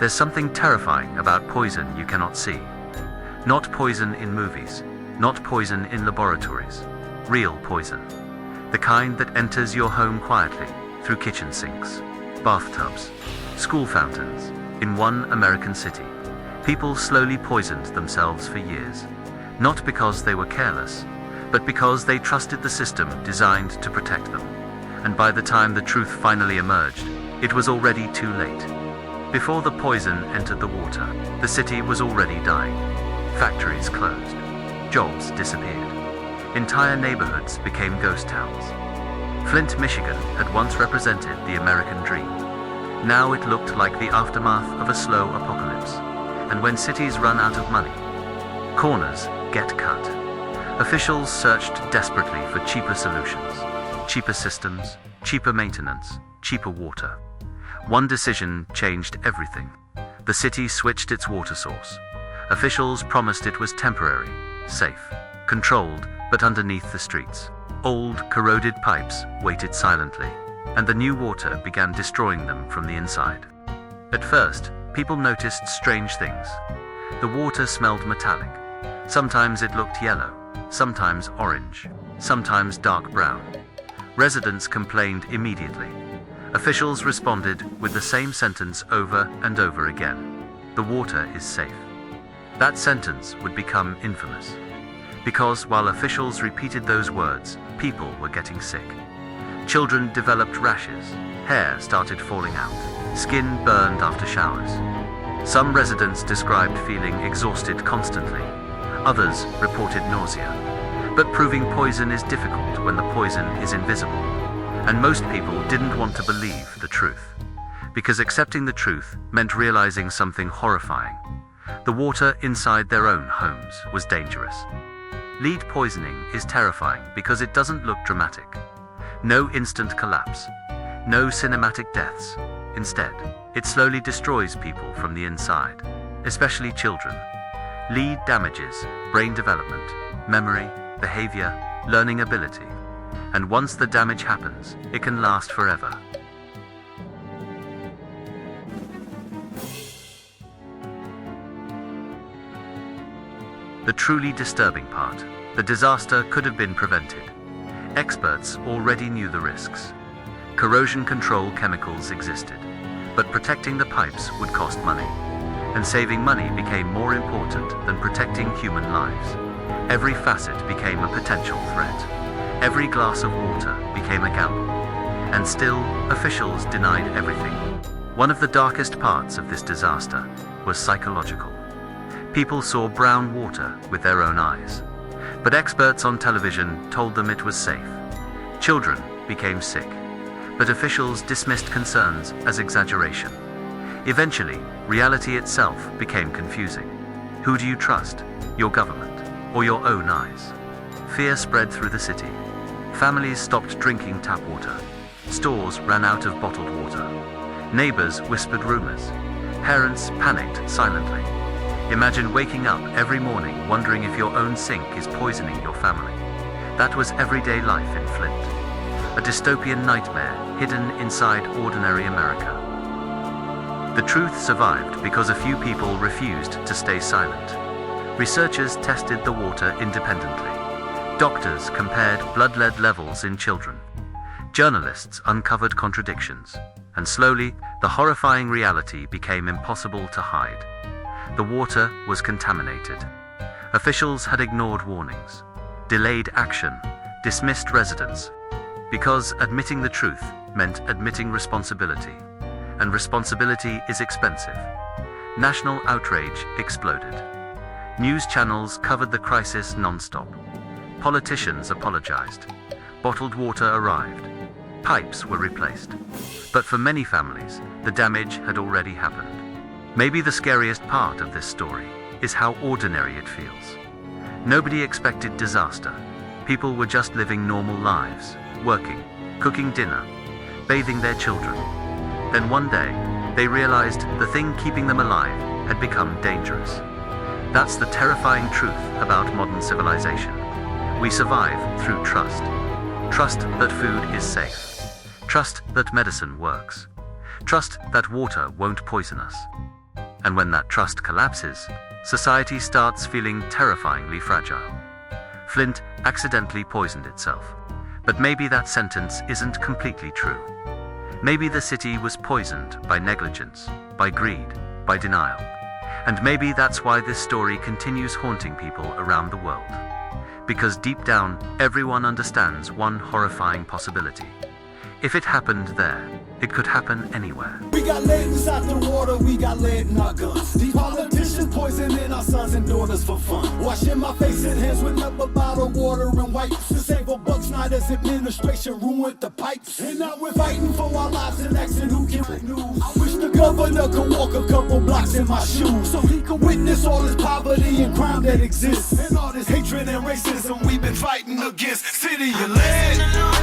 There's something terrifying about poison you cannot see. Not poison in movies, not poison in laboratories. Real poison. The kind that enters your home quietly, through kitchen sinks, bathtubs, school fountains. In one American city, people slowly poisoned themselves for years. Not because they were careless, but because they trusted the system designed to protect them. And by the time the truth finally emerged, it was already too late. Before the poison entered the water, the city was already dying. Factories closed. Jobs disappeared. Entire neighborhoods became ghost towns. Flint, Michigan had once represented the American dream. Now it looked like the aftermath of a slow apocalypse. And when cities run out of money, corners get cut. Officials searched desperately for cheaper solutions, cheaper systems, cheaper maintenance, cheaper water. One decision changed everything. The city switched its water source. Officials promised it was temporary, safe, controlled, but underneath the streets, old, corroded pipes waited silently, and the new water began destroying them from the inside. At first, people noticed strange things. The water smelled metallic. Sometimes it looked yellow, sometimes orange, sometimes dark brown. Residents complained immediately. Officials responded with the same sentence over and over again. The water is safe. That sentence would become infamous. Because while officials repeated those words, people were getting sick. Children developed rashes, hair started falling out, skin burned after showers. Some residents described feeling exhausted constantly. Others reported nausea. But proving poison is difficult when the poison is invisible. And most people didn't want to believe the truth. Because accepting the truth meant realizing something horrifying. The water inside their own homes was dangerous. Lead poisoning is terrifying because it doesn't look dramatic. No instant collapse. No cinematic deaths. Instead, it slowly destroys people from the inside, especially children. Lead damages brain development, memory, behavior, learning ability. And once the damage happens, it can last forever. The truly disturbing part, the disaster could have been prevented. Experts already knew the risks. Corrosion control chemicals existed, but protecting the pipes would cost money. And saving money became more important than protecting human lives. Every facet became a potential threat. Every glass of water became a gamble. And still, officials denied everything. One of the darkest parts of this disaster was psychological. People saw brown water with their own eyes. But experts on television told them it was safe. Children became sick. But officials dismissed concerns as exaggeration. Eventually, reality itself became confusing. Who do you trust? Your government or your own eyes? Fear spread through the city. Families stopped drinking tap water. Stores ran out of bottled water. Neighbors whispered rumors. Parents panicked silently. Imagine waking up every morning wondering if your own sink is poisoning your family. That was everyday life in Flint. A dystopian nightmare hidden inside ordinary America. The truth survived because a few people refused to stay silent. Researchers tested the water independently. Doctors compared blood lead levels in children. Journalists uncovered contradictions. And slowly, the horrifying reality became impossible to hide. The water was contaminated. Officials had ignored warnings, delayed action, dismissed residents. Because admitting the truth meant admitting responsibility. And responsibility is expensive. National outrage exploded. News channels covered the crisis non-stop. Politicians apologized. Bottled water arrived. Pipes were replaced. But for many families, the damage had already happened. Maybe the scariest part of this story is how ordinary it feels. Nobody expected disaster. People were just living normal lives, working, cooking dinner, bathing their children. Then one day, they realized the thing keeping them alive had become dangerous. That's the terrifying truth about modern civilization. We survive through trust. Trust that food is safe. Trust that medicine works. Trust that water won't poison us. And when that trust collapses, society starts feeling terrifyingly fragile. Flint accidentally poisoned itself. But maybe that sentence isn't completely true. Maybe the city was poisoned by negligence, by greed, by denial. And maybe that's why this story continues haunting people around the world. Because deep down, everyone understands one horrifying possibility. If it happened there, it could happen anywhere. We got lead inside the water, we got lead in our guns. These politicians poisoning our sons and daughters for fun. Washing my face and hands with nothing but bottled water and wipes. To save a buck, Snyder's administration ruined the pipes. And now we're fighting for our lives and asking who can break news. I wish the governor could walk a couple blocks in my shoes, so he could witness all this poverty and crime that exists. And all this hatred and racism we've been fighting against. City of lead.